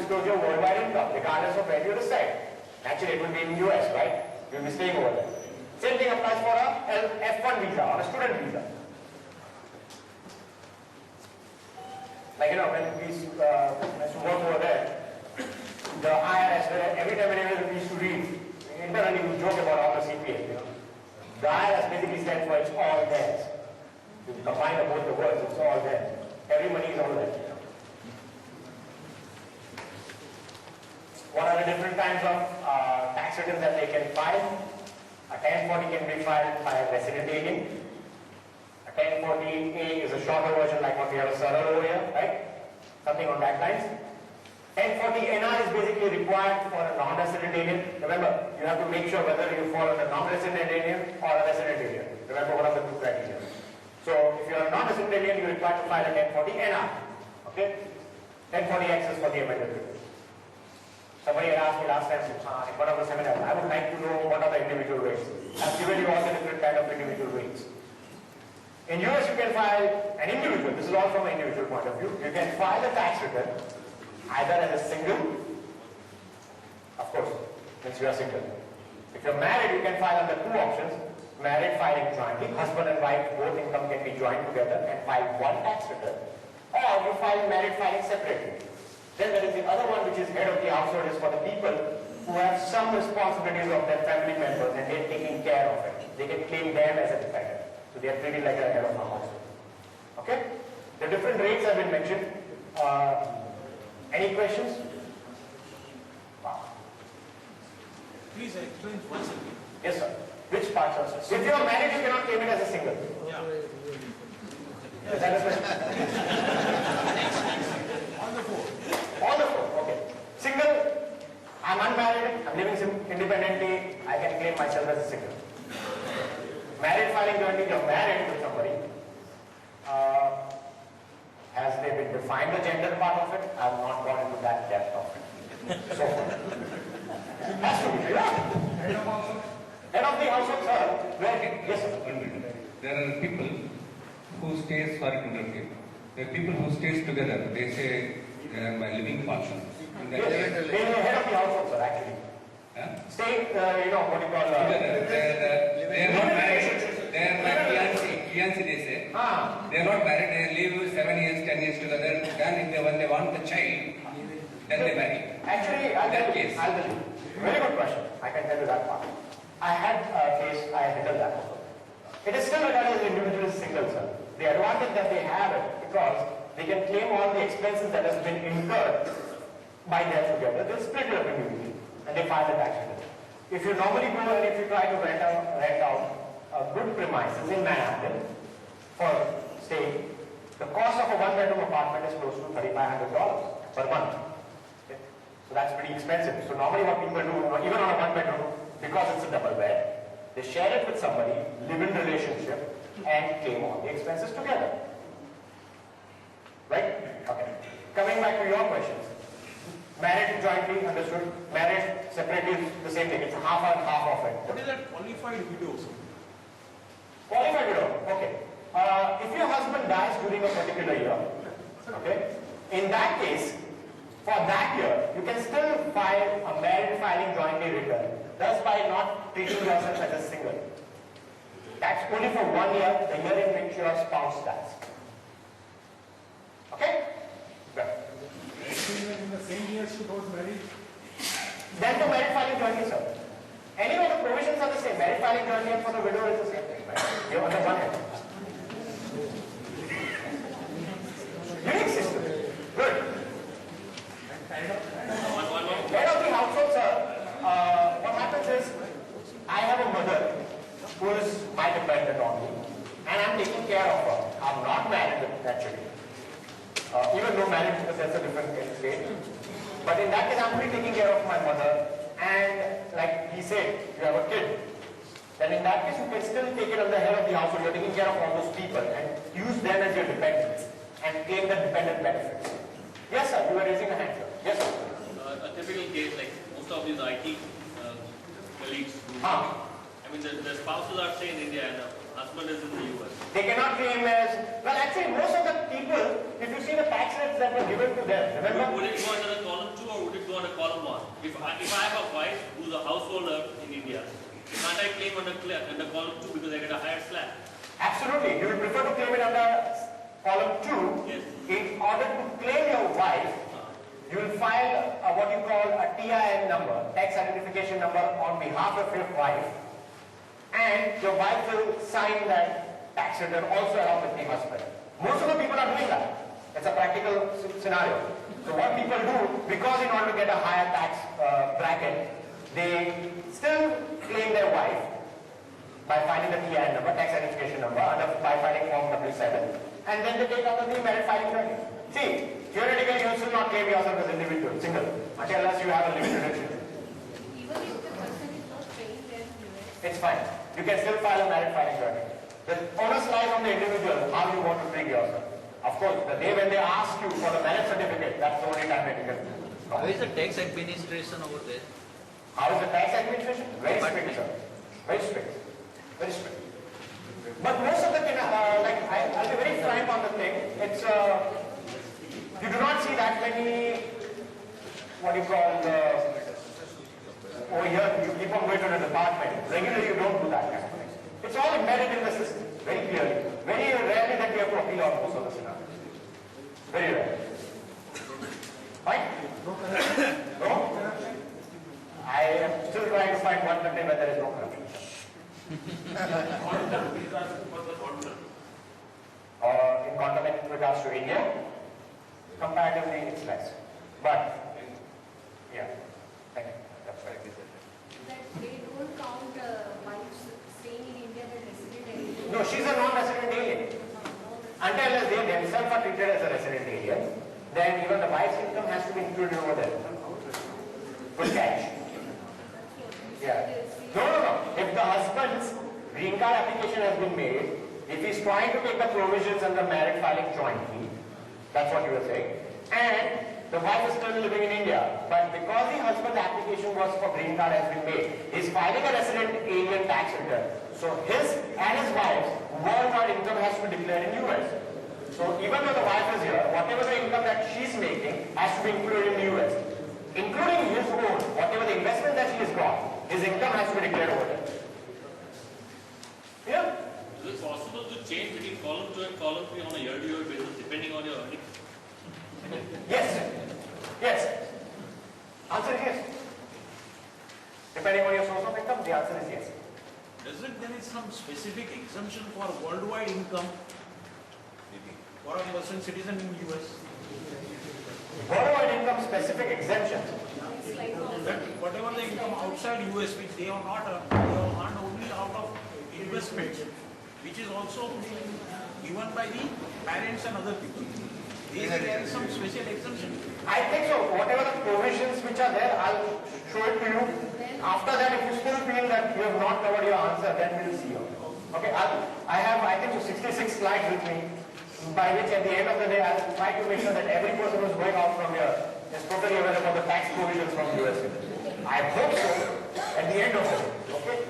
disclose your worldwide income, regardless of where you reside. Actually, it will be in the US, right? You'll be staying over there. Same thing applies for a F1 visa or a student visa. Like, when we used to work over there, the IRS, every time we used to read, internally we joke about all the CPA, The IRS basically stands for it's all theirs. If you combine both the words, it's all there. Every money is all there. What are the different kinds of tax returns that they can file? A 1040 can be filed by a resident alien. A 1040A is a shorter version like what we have a server over here, right? Something on that lines. 1040NR is basically required for a non-resident alien. Remember, you have to make sure whether you fall under non-resident alien or a resident alien. Remember one of the two criteria. So if you are a non-resident alien, you are required to file a 1040NR. Okay? 1040X is for the amended return. Somebody had asked me last time in one of the seminars, I would like to know what are the individual rates. I've given you all the different kind of individual rates. In US, you can file an individual, this is all from an individual point of view, you can file a tax return either as a single, of course, since you are single. If you're married, you can file under two options, married filing jointly, husband and wife, both income can be joined together and file one tax return, or you file married filing separately. Then there is the other one which is head of the household, is for the people who have some responsibilities of their family members and they're taking care of it. They can claim them as a dependent. So they are treated like a head of a household. Okay? The different rates have been mentioned. Any questions? Please explain once again. Yes, sir. Which parts are? If you are married, you cannot claim it as a single. Yeah. Is that a question? On the board. All the four, okay. Single, I'm unmarried, I'm living independently, I can claim myself as a single. Married filing jointly, you're married to somebody. Has they been defined the gender part of it? I've not gone into that depth of it. So far. Has to be, yeah. Head of the household, sir. Yes, sir. There are people who stays, sorry to interrupt you. There are people who stays together. They say they are my living partner. Yes, they are head of the household, sir, actually. Stay, what do you call together. They are not married. They are my fiancé, they say. They are not married. They live 7 years, 10 years together. Then when they want the child, then they marry. Actually, I'll tell you. Very good question. I can tell you that part. I had a case, I handled that also. It is still regarded as individual single, sir. The advantage that they have it because they can claim all the expenses that has been incurred by them together. They'll split it up individually and they file the tax return. If you normally go and if you try to rent out a good premises in Manhattan for staying, the cost of a one-bedroom apartment is close to $3,500 per month. Okay? So that's pretty expensive. So normally what people do, even on a one-bedroom, because it's a double bed, they share it with somebody, live in relationship, and claim all the expenses together. Right? Okay. Coming back to your questions. Married jointly, understood. Married separately, the same thing. It's half and half of it. What is that qualified widow? Qualified widow. Okay. If your husband dies during a particular year, okay, in that case, for that year, you can still file a married filing jointly return, thus by not treating yourself as a single. That's only for 1 year, the year in which your spouse dies. Okay? Good. In the same year she got married? Then for married filing jointly, sir. Anyway, the provisions are the same. Married filing jointly and for the widow is the same thing, right? You're on the one hand. Unique system. Good. Head of the household, sir. What happens is, I have a mother who is my dependent on me, and I'm taking care of her. I'm not married, naturally. Even though marriage, because that's a different state. But in that case, I'm only taking care of my mother, and like he said, you have a kid. Then in that case, you can still take it on the head of the household. You're taking care of all those people and use them as your dependents and claim the dependent benefits. Yes, sir. You were raising a hand, sir. Yes, sir. A typical case, like most of these IT colleagues, I mean, the spouses are say in India and the husband is in the US. They cannot claim as, well actually most of the people, if you see the tax rates that were given to them, remember? Would it go under the column 2 or would If I have a wife who's a householder in India, can't I claim under column 2 because I get a higher slab? Absolutely. You will prefer to claim it under column 2. Yes. In order to claim your wife, you will file what you call a TIN number, tax identification number, on behalf of your wife, and your wife will sign that tax return also along with the husband. Most of the people are doing that. It's a practical scenario. So what people do, because in order to get a higher tax bracket, they still claim their wife by filing the TIN number, tax identification number, by filing form W7, and then they take out the merit filing credit. See, theoretically you should not claim yourself as individual, single, unless you have a limited relationship. Even if the person is not trained in US, It's fine. You can still file a merit filing credit. The onus lies on the individual, how you want to treat yourself. Of course, the day when they ask you for the merit certificate, that's the only time that you can. How is the tax administration over there? How is the tax administration? Very strict, sir. Very strict. Very strict. But most of the, I'll be very frank on the thing. It's, you do not see that many, what do you call, over here, you keep on going to the department. Regularly, you don't do that kind of thing. It's all embedded in the system, very clearly. Very rarely that we have to appeal on most of the scenarios. Very rare. Fine? No? I am still trying to find one country where there is no corruption. In contrast with regards to India, comparatively it's less. But, yeah, thank you. That's right. that they don't count wives staying in India as resident alien. No, she's a non-resident alien. Until they themselves are treated as a resident alien, then even the wife's income has to be included over there. Good catch. Yeah. No. If the husband's green card application has been made, if he's trying to take the provisions under merit filing jointly, that's what you were saying, and the wife is still living in India, but because the husband's application was for green card has been made, he's filing a resident alien tax return. So his and his wife's worldwide income has to be declared in US. So even though the wife is here, whatever the income that she's making has to be included in the US. Including his own, whatever the investment that he has got, his income has to be declared over there. Yeah? Is it possible to change between column 2 and column 3 on a year-to-year basis depending on your earnings? Yes. Yes. Answer is yes. Depending on your source of income, the answer is yes. Doesn't there is some specific exemption for worldwide income for a person citizen in US? Worldwide income specific exemptions. It's like That whatever the income outside US, which they are not, they are earned only out of investment, which is also given by the parents and other people. Is there some special exemption? I think so. Whatever the provisions which are there, I'll show it to you. After that, if you still feel that you have not covered your answer, then we'll see you. Okay, I have, I think, so 66 slides with me, by which at the end of the day, I'll try to make sure that every person who's going out from here is totally aware of the tax provisions from USA. I hope so at the end of it. Okay?